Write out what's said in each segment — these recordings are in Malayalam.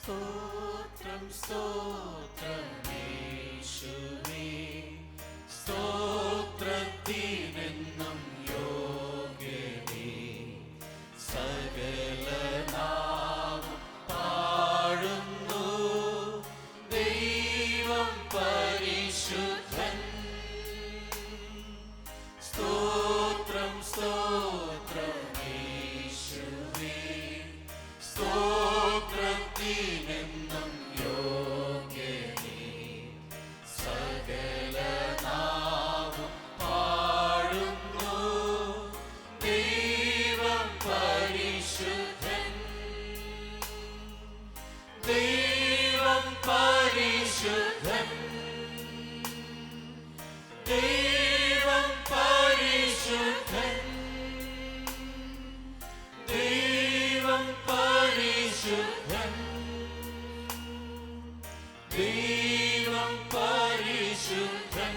സ്തോത്രം സ്തോത്രമേശുവേ, സ്തോത്രത്തിനെന്നും യോഗ്യനേ. സകല നാമം പാടുന്നു ദൈവം പരിശുദ്ധൻ. സ്തോത്രം സ്തോത്രമേശുവേ, സ്തോത്രത്തിനെന്നും യോഗ്യനേ. സകല നാമം പാടുന്നു ദൈവം പരിശുദ്ധൻ. ദൈവം പരിശുദ്ധൻ. ദൈവം പരിശുദ്ധൻ. ദൈവം പരിശുദ്ധൻ. ദൈവം പരിശുദ്ധൻ.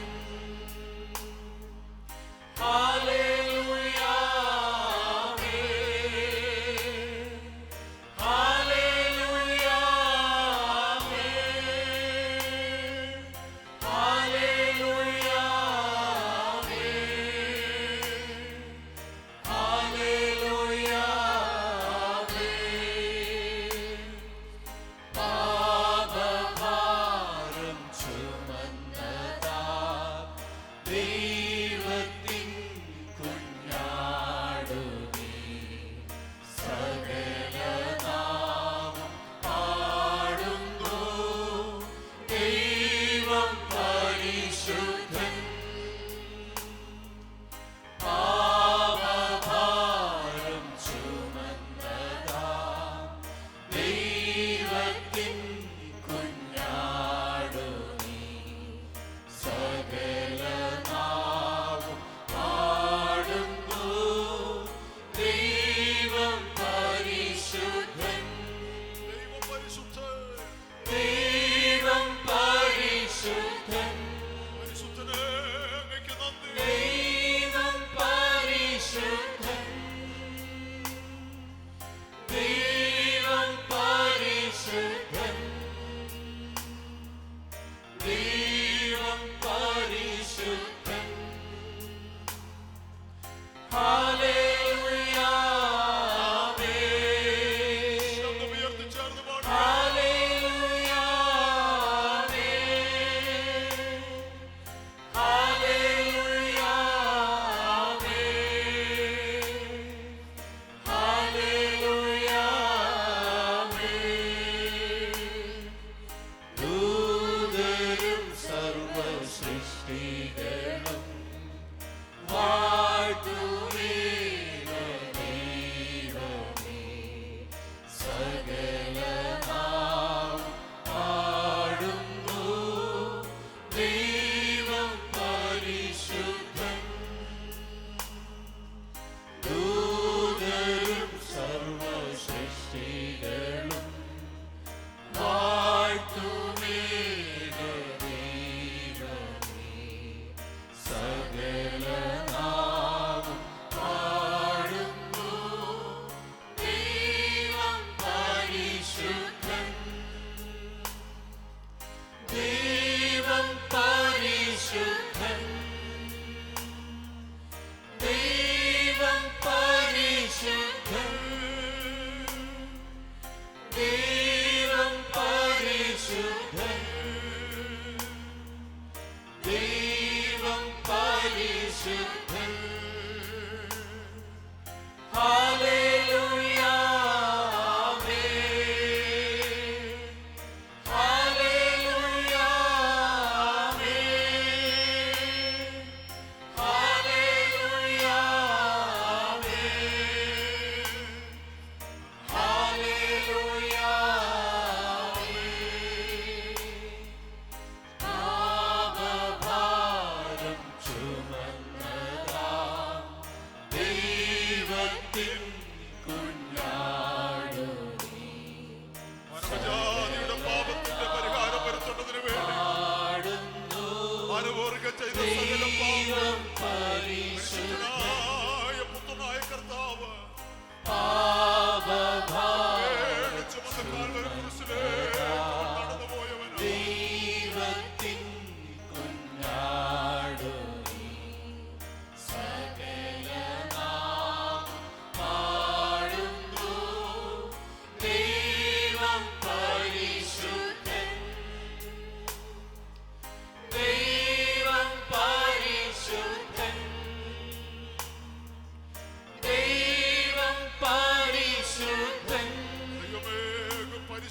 ഹല്ലേലൂയ, ആമേൻ. ഹല്ലേലൂയ, ആമേൻ. ഹല്ലേലൂയ, ആമേൻ. ഹല്ലേലൂയ, ആമേൻ. പാപഭാരം ചുമന്നതാ ദൈവത്തിൻ കുഞ്ഞാടു നീ. സകല നാമം പാടുന്നു ദൈവം പരിശുദ്ധൻ. പാപഭാരം ചുമന്നതാ ദൈവത്തിൻ കുഞ്ഞാടു നീ. സകല നാമം പാടുന്നു ദൈവം പരിശുദ്ധൻ. ദൈവം പരിശുദ്ധൻ. ദൈവം പരിശുദ്ധൻ. ദൈവം പരിശുദ്ധൻ.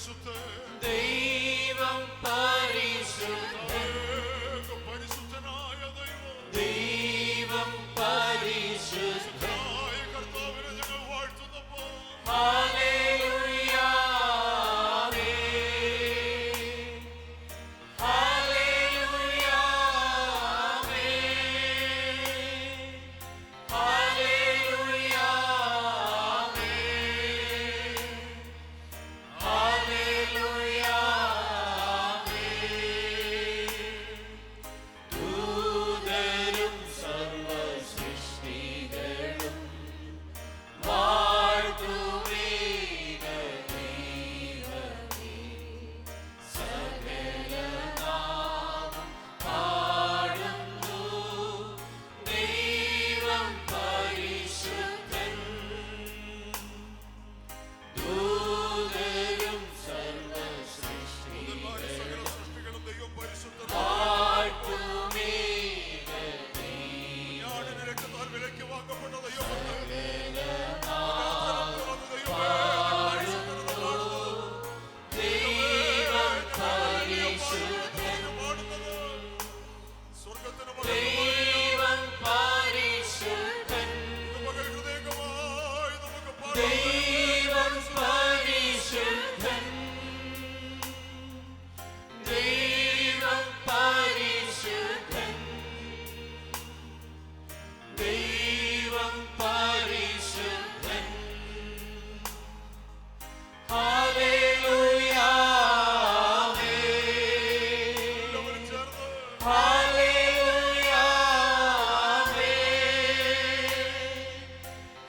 പരിശുദ്ധൻ, ദൈവം പരിശുദ്ധൻ, പരിശുദ്ധനായ ദൈവം, ദൈവം പരിശുദ്ധൻ. കർത്താവിനെ ഞങ്ങൾ വാഴ്ത്തുന്നപ്പോൾ ഹല്ലേലൂയ, ആമേൻ. ഹല്ലേലൂയ, ആമേൻ. ഹല്ലേലൂയ, ആമേൻ. ഹല്ലേലൂയ, ആമേൻ. ദൂതരും സർവ്വസൃഷ്ടികളും വാഴ്ത്തുവീക ദൈവമേ. സകലനാമം പാടുന്നു ദൈവം പരിശുദ്ധൻ. ദൂതരും സർവ്വസൃഷ്ടികളും സകല സൃഷ്ടികളും ദൈവം പരിശുദ്ധൻ. വാഴ്ത്തുവീക ഞാനിന് രക്തത്താൽ വിലയ്ക്ക് വാങ്ങപ്പെട്ട ദൈവമുണ്ട്. ദൈവം പരിശുദ്ധൻ. സ്വർഗത്തിന് ദൈവം പരിശുദ്ധൻ. ഹൃദയമായി നമുക്ക് ദൈവം പരിശുദ്ധൻ. ദൈവം പരിശുദ്ധൻ. ദൈവം പരിശുദ്ധൻ. ഹല്ലേലൂയ, ആമേൻ. ചേർന്ന് ഹല്ലേലൂയ, ആമേൻ.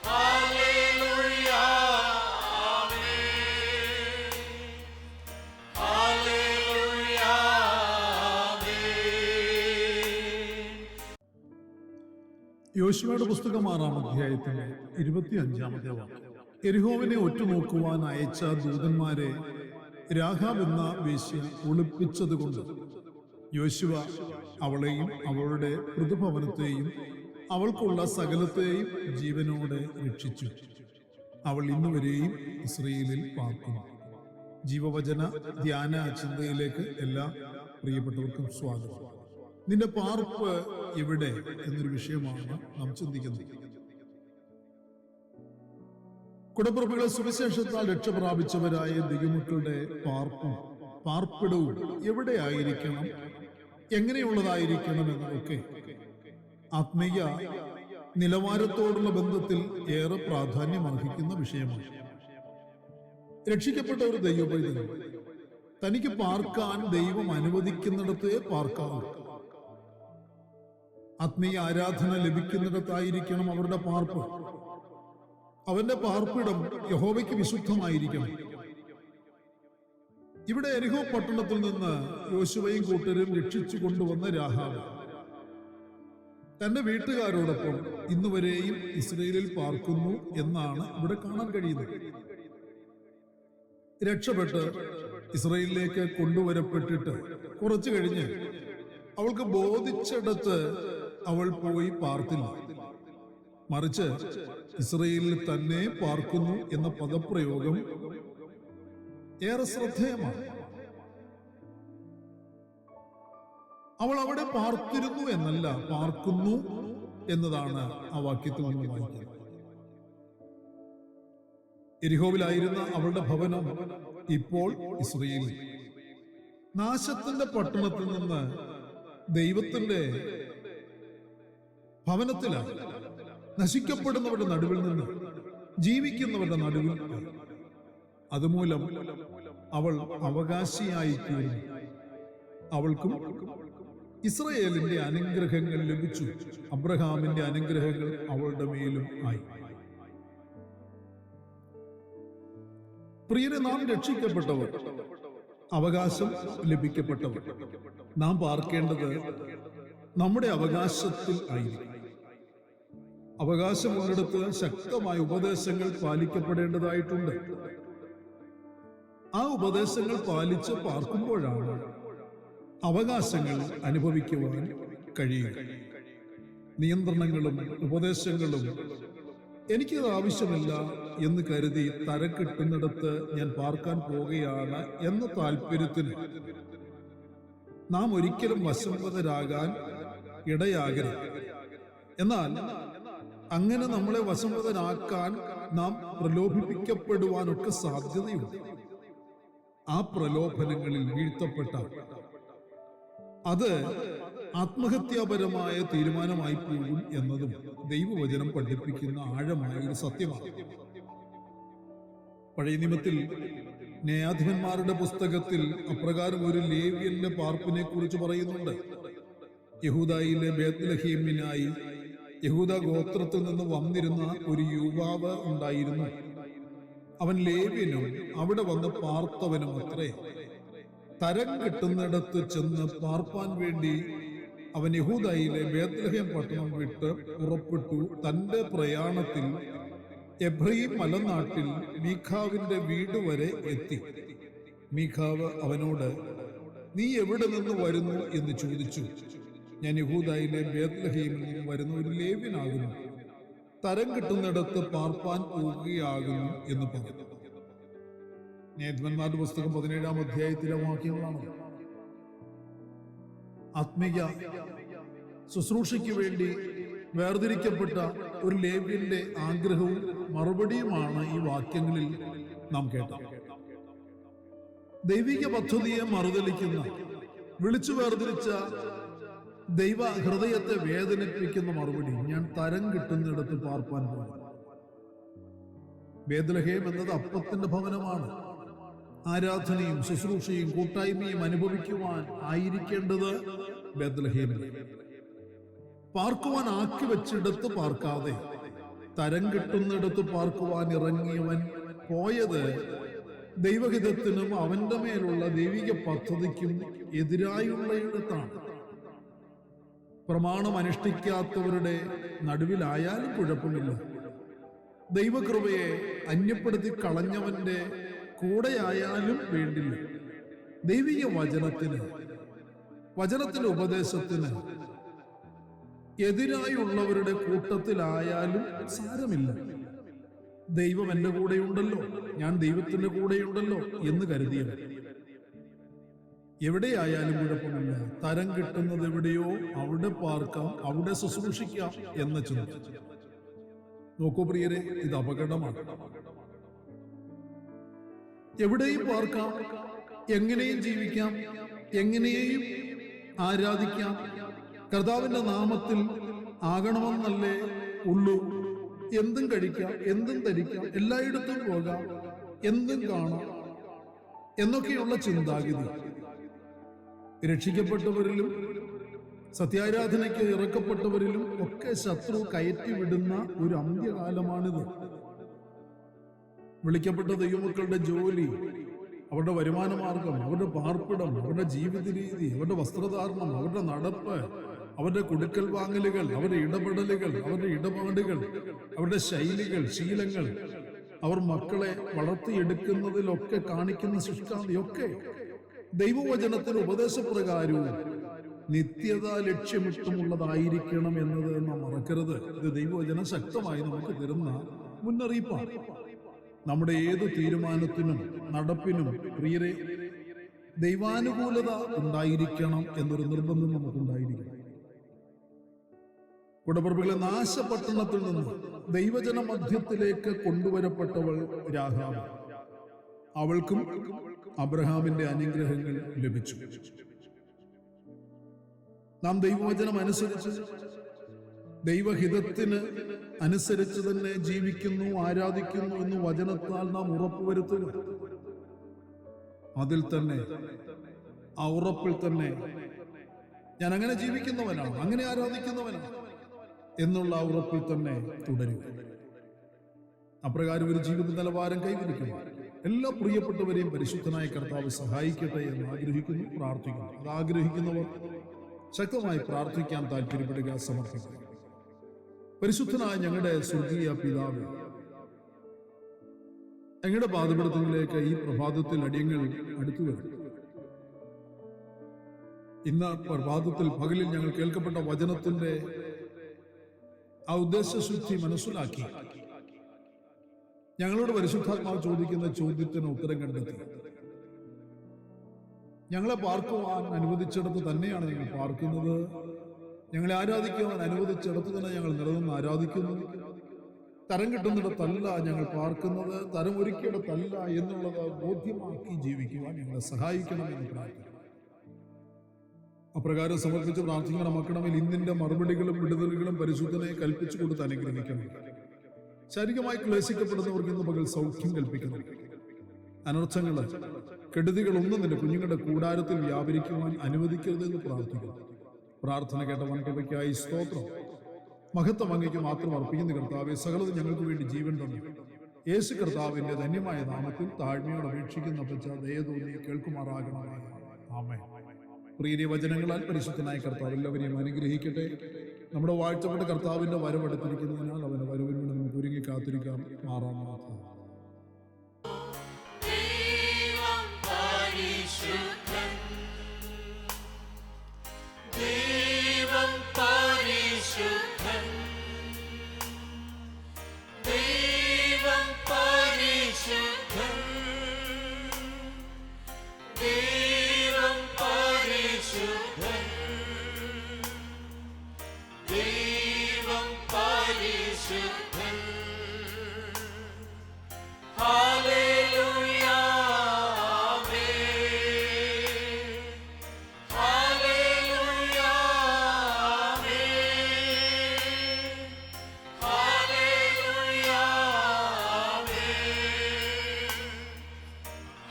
ഹല്ലേലൂയ, ആമേൻ. ഹല്ലേലൂയ, ആമേൻ. യോശുവയുടെ പുസ്തകം 6-ാം അധ്യായത്തിലെ 25-ാമത്തെ വാക്യം. യെരിഹോവിനെ ഒറ്റുനോക്കുവാൻ അയച്ച ദൂതന്മാരെ രാഹാബ് എന്ന വേശ്യ ഒളിപ്പിച്ചതുകൊണ്ട് യോശുവ അവളെയും അവളുടെ മൃദുഭവനത്തെയും അവൾക്കുള്ള സകലത്തെയും ജീവനോടെ രക്ഷിച്ചു. അവൾ ഇന്നുവരെയും ഇസ്രയേലിൽ പാർക്കുന്നു. ജീവവചന ധ്യാന ചിന്തയിലേക്ക് എല്ലാ പ്രിയപ്പെട്ടവർക്കും സ്വാഗതം. നിന്റെ പാർപ്പ് എവിടെ എന്നൊരു വിഷയമാണ് നാം ചിന്തിക്കുന്നത്. കുടപ്പുറപ്പുകളെ സുവിശേഷത്താൽ രക്ഷ പ്രാപിച്ചവരായ ദൈവമക്കളുടെ പാർപ്പിടവും എവിടെയായിരിക്കണം, എങ്ങനെയുള്ളതായിരിക്കണം എന്നതൊക്കെ ആത്മീയ നിലവാരത്തോടുള്ള ബന്ധത്തിൽ ഏറെ പ്രാധാന്യം അർഹിക്കുന്ന വിഷയമാണ്. രക്ഷിക്കപ്പെട്ട ഒരു ദൈവപൈതൽ തനിക്ക് പാർക്കാൻ ദൈവം അനുവദിക്കുന്നിടത്തേ പാർക്കാവൂ. ആത്മീയ ആരാധന ലഭിക്കുന്നിടത്തായിരിക്കണം അവരുടെ പാർപ്പ്. അവന്റെ പാർപ്പിടം യഹോവയ്ക്ക് വിശുദ്ധമായിരിക്കണം. ഇവിടെ യെരിഹോ പട്ടണത്തിൽ നിന്ന് യോശുവയും കൂട്ടരും രക്ഷിച്ചു കൊണ്ടുവന്ന രാഹാബ് തന്റെ വീട്ടുകാരോടൊപ്പം ഇന്നുവരെയും ഇസ്രയേലിൽ പാർക്കുന്നു എന്നാണ് ഇവിടെ കാണാൻ കഴിയുന്നത്. രക്ഷപ്പെട്ട് ഇസ്രയേലിലേക്ക് കൊണ്ടുവരപ്പെട്ടിട്ട് കുറച്ചു കഴിഞ്ഞ് അവൾക്ക് ബോധിച്ചിടത്ത് അവൾ പോയി പാർത്തില്ല. മറിച്ച് ഇസ്രയേലിൽ തന്നെ പാർക്കുന്നു എന്ന പദപ്രയോഗം ഏറെ ശ്രദ്ധേയമാണ്. അവൾ അവിടെ പാർത്തിരുന്നു എന്നല്ല, പാർക്കുന്നു എന്നതാണ് ആ വാക്യത്തിൽ നമ്മൾ വായിക്കുന്നത്. യെരിഹോവിലായിരുന്ന അവളുടെ ഭവനം ഇപ്പോൾ ഇസ്രയേലിൽ. നാശത്തിന്റെ പട്ടണത്തിൽ നിന്ന് ദൈവത്തിന്റെ ഭവനത്തിലാണ്. നശിക്കപ്പെടുന്നവരുടെ നടുവിൽ നിന്ന് ജീവിക്കുന്നവരുടെ നടുവിൽ. അതുമൂലം അവൾ അവകാശിയായി തീർന്നു. അവൾക്കും ഇസ്രയേലിന്റെ അനുഗ്രഹങ്ങൾ ലഭിച്ചു. അബ്രഹാമിന്റെ അനുഗ്രഹങ്ങൾ അവളുടെ മേലും ആയി. പ്രിയരെ, നാം രക്ഷിക്കപ്പെട്ടവർ, അവകാശം ലഭിക്കപ്പെട്ടവർ, നാം പാർക്കേണ്ടത് നമ്മുടെ അവകാശത്തിൽ ആയിരിക്കും. അവകാശമുള്ളിടത്ത് ശക്തമായ ഉപദേശങ്ങൾ പാലിക്കപ്പെടേണ്ടതായിട്ടുണ്ട്. ആ ഉപദേശങ്ങൾ പാലിച്ച് പാർക്കുമ്പോഴാണ് അവകാശങ്ങൾ അനുഭവിക്കുവാൻ കഴിയുക. നിയന്ത്രണങ്ങളും ഉപദേശങ്ങളും എനിക്കത് ആവശ്യമില്ല, എന്ന് കരുതി തരം കിട്ടുന്നിടത്ത് ഞാൻ പാർക്കാൻ പോകുകയാണ് എന്ന താല്പര്യത്തിന് നാം ഒരിക്കലും വശംവദരാകാൻ ഇടയാകരുത്. എന്നാൽ അങ്ങനെ നമ്മളെ വശംവദനാക്കാൻ നാം പ്രലോഭിപ്പിക്കപ്പെടുവാനൊക്കെ സാധ്യതയുണ്ട്. ആ പ്രലോഭനങ്ങളിൽ വീഴ്ത്തപ്പെട്ട അത് ആത്മഹത്യാപരമായ തീരുമാനമായി പോകും എന്നതും ദൈവവചനം പഠിപ്പിക്കുന്ന ആഴമായ ഒരു സത്യമാണ്. പഴയ നിയമത്തിൽ ന്യായാധിപന്മാരുടെ പുസ്തകത്തിൽ അപ്രകാരം ഒരു ലേവ്യന്റെ പാർപ്പിനെ കുറിച്ച് പറയുന്നുണ്ട്. യഹൂദായിലെ ബേത്ലഹേമിനായി യഹൂദ ഗോത്രത്തിൽ നിന്ന് വന്നിരുന്ന ഒരു യുവാവ് ഉണ്ടായിരുന്നു. അവൻ ലേവ്യനും അവിടെ വന്ന് പാർത്തവനും അത്രേ. തരം കിട്ടുന്നിടത്ത് ചെന്ന് പാർപ്പാൻ വേണ്ടി അവൻ യഹൂദായിലെ ബേത്ലഹേം പട്ടണം വിട്ട് പുറപ്പെട്ടു. തന്റെ പ്രയാണത്തിൽ എബ്രയീം മലനാട്ടിൽ മീഖാവിന്റെ വീട് വരെ എത്തി. മീഖാവ് അവനോട്, നീ എവിടെ നിന്ന് വരുന്നു എന്ന് ചോദിച്ചു. ഞാൻ യഹൂദായിലെ ബേത്ലഹേമിൽ നിന്ന് വരുന്ന ഒരു ലേവ്യനാകുന്നു, തരം കിട്ടുന്നിടത്ത് പാർപ്പാൻ പോകുകയാകുന്നു എന്ന് പറഞ്ഞു. ന്യായാധിപന്മാരുടെ പുസ്തകം 17-ാം അധ്യായത്തിലെ വാക്യങ്ങളാണ്. ആത്മീയ ശുശ്രൂഷയ്ക്ക് വേണ്ടി വേർതിരിക്കപ്പെട്ട ഒരു ലേവ്യന്റെ ആഗ്രഹവും മറുപടിയുമാണ് ഈ വാക്യങ്ങളിൽ നാം കേട്ടത്. ദൈവിക പദ്ധതിയെ മറുതലിക്കുന്ന, വിളിച്ചു വേർതിരിച്ച ദൈവ ഹൃദയത്തെ വേദനിപ്പിക്കുന്ന മറുപടി, ഞാൻ തരം കിട്ടുന്നിടത്ത് പാർപ്പാൻ പോകും. ബേത്ലഹേം എന്നത് അപ്പത്തിന്റെ ഭവനമാണ്. ആരാധനയും ശുശ്രൂഷയും കൂട്ടായ്മയും അനുഭവിക്കുവാൻ ആയിരിക്കേണ്ടത് ബേത്ലഹേമിൽ. പാർക്കുവാൻ ആക്കി വെച്ചിടത്ത് പാർക്കാതെ തരം കിട്ടുന്നിടത്ത് പാർക്കുവാൻ ഇറങ്ങിയവൻ പോയത് ദൈവഹിതത്തിനും അവന്റെ മേലുള്ള ദൈവിക പദ്ധതിക്കും എതിരായുള്ള ഇടത്താണ്. പ്രമാണം അനുഷ്ഠിക്കാത്തവരുടെ നടുവിലായാലും കുഴപ്പമില്ല. ദൈവകൃപയെ അന്യപ്പെടുത്തി കളഞ്ഞവന്റെ കൂടെയായാലും വേണ്ടില്ല. ദൈവിക വചനത്തിന്റെ ഉപദേശത്തിന് എതിരായുള്ളവരുടെ കൂട്ടത്തിലായാലും സാരമില്ല. ദൈവം എന്റെ കൂടെയുണ്ടല്ലോ, ഞാൻ ദൈവത്തിന്റെ കൂടെയുണ്ടല്ലോ എന്ന് കരുതിയവൻ എവിടെയായാലും കുഴപ്പമില്ല. തരം കിട്ടുന്നത് എവിടെയോ അവിടെ പാർക്കാം, അവിടെ ശുശ്രൂഷിക്കാം എന്ന ചിന്ത. നോക്കൂ പ്രിയരെ, ഇത് അപകടമാണ്. എവിടെയും പാർക്കാം, എങ്ങനെയും ജീവിക്കാം, എങ്ങനെയും ആരാധിക്കാം, കർത്താവിന്റെ നാമത്തിൽ ആകണമെന്നല്ലേ ഉള്ളൂ. എന്തും കഴിക്കാം, എന്തും ധരിക്കാം, എല്ലായിടത്തും പോകാം, എന്തും കാണാം എന്നൊക്കെയുള്ള ചിന്താഗതി രക്ഷിക്കപ്പെട്ടവരിലും സത്യാരാധനയ്ക്ക് ഇറക്കപ്പെട്ടവരിലും ഒക്കെ ശത്രു കയറ്റിവിടുന്ന ഒരു അന്ത്യകാലമാണിത്. വിളിക്കപ്പെട്ട ദൈവമക്കളുടെ ജോലി, അവരുടെ വരുമാന മാർഗം, അവരുടെ പാർപ്പിടം, അവരുടെ ജീവിത രീതി, അവരുടെ വസ്ത്രധാരണം, അവരുടെ നടപ്പ്, അവരുടെ കൊടുക്കൽ വാങ്ങലുകൾ, അവരുടെ ഇടപെടലുകൾ, അവരുടെ ഇടപാടുകൾ, അവരുടെ ശൈലികൾ, ശീലങ്ങൾ, അവർ മക്കളെ വളർത്തിയെടുക്കുന്നതിലൊക്കെ കാണിക്കുന്ന ശുഷ്കാന്തിയൊക്കെ ദൈവവചനത്തിന് ഉപദേശപ്രകാരവും നിത്യത ലക്ഷ്യമിട്ടുമുള്ളതായിരിക്കണം എന്നത് നാം മറക്കരുത്. ഇത് ദൈവവചനം ശക്തമായി നമുക്ക് തരുന്ന മുന്നറിയിപ്പാണ്. നമ്മുടെ ഏത് തീരുമാനത്തിനും നടപ്പിനും പ്രിയരെ ദൈവാനുകൂലത ഉണ്ടായിരിക്കണം എന്നൊരു നിർബന്ധം നമുക്കുണ്ടായിരിക്കണം. ഉടമ്പടികളെ നാശപട്ടണത്തിൽ നിന്ന് ദൈവജന മധ്യത്തിലേക്ക് കൊണ്ടുവരപ്പെട്ടവൾ രാഹാബ്. അവൾക്കും അബ്രഹാമിന്റെ അനുഗ്രഹങ്ങൾ ലഭിച്ചു. നാം ദൈവവചനം അനുസരിച്ച് ദൈവഹിതത്തിന് അനുസരിച്ച് തന്നെ ജീവിക്കുന്നു, ആരാധിക്കുന്നു എന്ന് വചനത്താൽ നാം ഉറപ്പുവരുത്തുക. അതിൽ തന്നെ, ആ ഉറപ്പിൽ തന്നെ ഞാൻ അങ്ങനെ ജീവിക്കുന്നവനാണ്, അങ്ങനെ ആരാധിക്കുന്നവനാണ് എന്നുള്ള ആ ഉറപ്പിൽ തന്നെ തുടരുക. അപ്രകാരം ഒരു ജീവിത നിലവാരം കൈവരിക്കുന്നു. എല്ലാ പ്രിയപ്പെട്ടവരെയും പരിശുദ്ധനായ കർത്താവ് സഹായിക്കട്ടെ എന്ന് ആഗ്രഹിക്കുന്നു, പ്രാർത്ഥിക്കുന്നു. അത് ആഗ്രഹിക്കുന്നവർ ശക്തമായി പ്രാർത്ഥിക്കാൻ താല്പര്യപ്പെടുക, സമർപ്പിക്കുക. പരിശുദ്ധനായ ഞങ്ങളുടെ സ്വർഗീയ പിതാവ്, ഞങ്ങളുടെ പാദപീഠത്തിലേക്ക് ഈ പ്രഭാതത്തിൽ അടിയങ്ങൾ അടുത്തു വരും. ഇന്ന് പ്രഭാതത്തിൽ പകലിൽ ഞങ്ങൾ കേൾക്കപ്പെട്ട വചനത്തിന്റെ ആ ഉദ്ദേശശുദ്ധി മനസ്സിലാക്കി ഞങ്ങളോട് പരിശുദ്ധാത്മാവ് ചോദിക്കുന്ന ചോദ്യത്തിന് ഉത്തരം കണ്ടെത്തി. ഞങ്ങളെ പാർക്കുവാൻ അനുവദിച്ചിടത്ത് തന്നെയാണ് ഞങ്ങൾ പാർക്കുന്നത്. ഞങ്ങളെ ആരാധിക്കുവാൻ അനുവദിച്ചിടത്ത് തന്നെ ഞങ്ങൾ നിലനിന്ന് ആരാധിക്കുന്നു. തരം കിട്ടുന്നിടത്തല്ല ഞങ്ങൾ പാർക്കുന്നത്, തരം ഒരുക്കിയിടത്തല്ല എന്നുള്ളത് ബോധ്യമാക്കി ജീവിക്കുവാൻ ഞങ്ങളെ സഹായിക്കണമെന്ന് പ്രാർത്ഥിക്കുന്നു. അപ്രകാരം സമർപ്പിച്ച് പ്രാർത്ഥിക്കുന്ന മക്കളുടെ ഇന്നിന്റെ മറുപടികളും വിടുതലുകളും പരിശുദ്ധനെ കൽപ്പിച്ചു കൊടുത്ത് അനുഗ്രഹിക്കണം. ശാരീരികമായി ക്ലേശിക്കപ്പെടുന്നവർക്ക് ഇന്ന് പകൽ സൗഖ്യം കൽപ്പിക്കണം. അനർത്ഥങ്ങൾ, കെടുതികൾ ഒന്നും നിന്റെ കുഞ്ഞുങ്ങളുടെ കൂടാരത്തിൽ വ്യാപരിക്കുവാൻ അനുവദിക്കരുതെന്ന് പ്രാർത്ഥിക്കുന്നു. പ്രാർത്ഥന കേട്ട വൻകൃപയ്ക്കായി സ്തോത്രം. മഹത്വം അങ്ങേക്ക് മാത്രം അർപ്പിക്കുന്ന കർത്താവെ, സകലത് ഞങ്ങൾക്ക് വേണ്ടി ജീവൻ തന്നു യേശു കർത്താവിന്റെ ധന്യമായ നാമത്തിൽ താഴ്മയോട് അപേക്ഷിക്കുന്ന പച്ച ദയതോന്നി കേൾക്കുമാറാകണമേ. ആമേൻ. പ്രിയ വചനങ്ങളാൽ പരിശുദ്ധനായ കർത്താവ് എല്ലാവരെയും അനുഗ്രഹിക്കട്ടെ. നമ്മുടെ വാഴ്ചപ്പെട്ട കർത്താവിന്റെ വരവെടുത്തിരിക്കുന്നതിനാൽ അവന്റെ വരവിന് വേണ്ടി നമുക്ക് ഒരുങ്ങി കാത്തിരിക്കാം. മാറാം മാത്രം. ദൈവം പരിശുദ്ധൻ, ദൈവം പരിശുദ്ധൻ, ദൈവം പരിശുദ്ധൻ, ദൈവം പരിശുദ്ധൻ, ദൈവം പരിശുദ്ധൻ. ഹല്ലേലൂയ, ആമേൻ. ഹല്ലേലൂയ, ആമേൻ. ഹല്ലേലൂയ, ആമേൻ.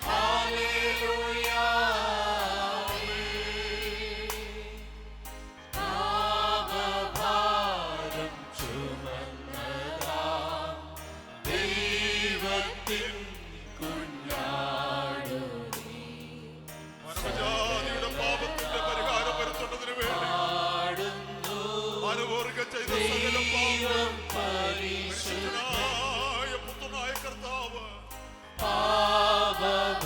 ഹല്ലേലൂയ, ആമേൻ. പാപഭാരം ചുമന്നതാം ദൈവത്തിൻ കുഞ്ഞാടു നീ മനജാതിയുടെ പാപത്തിന്റെ പരിഹാരം വരുത്തേണ്ടതിന് വേണ്ടി പാടുന്നു. അനുവർഗം ചെയ്ത സകല ദൈവം പാപം പരിശുദ്ധൻ, പരിശുദ്ധനായ പുത്രനായ കർത്താവ് പാപഭാരം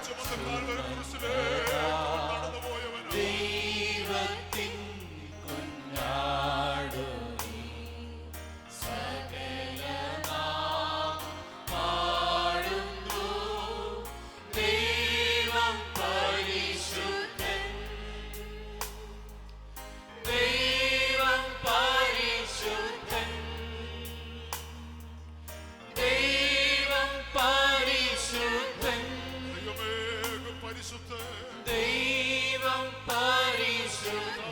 ചുമന്ന കാൽവരി കുരിശിലേക്ക് നടന്നുപോയവനാണ്. ദൈവത്തിൻ കുഞ്ഞാടു നീ സകലനാം പാടുന്നു. ദൈവം പരിശുദ്ധൻ, ദൈവം പരിശുദ്ധൻ, ദൈവം പരിശുദ്ധൻ, ദൈവമേ പരിശുദ്ധൻ, ദൈവം പരിശുദ്ധൻ.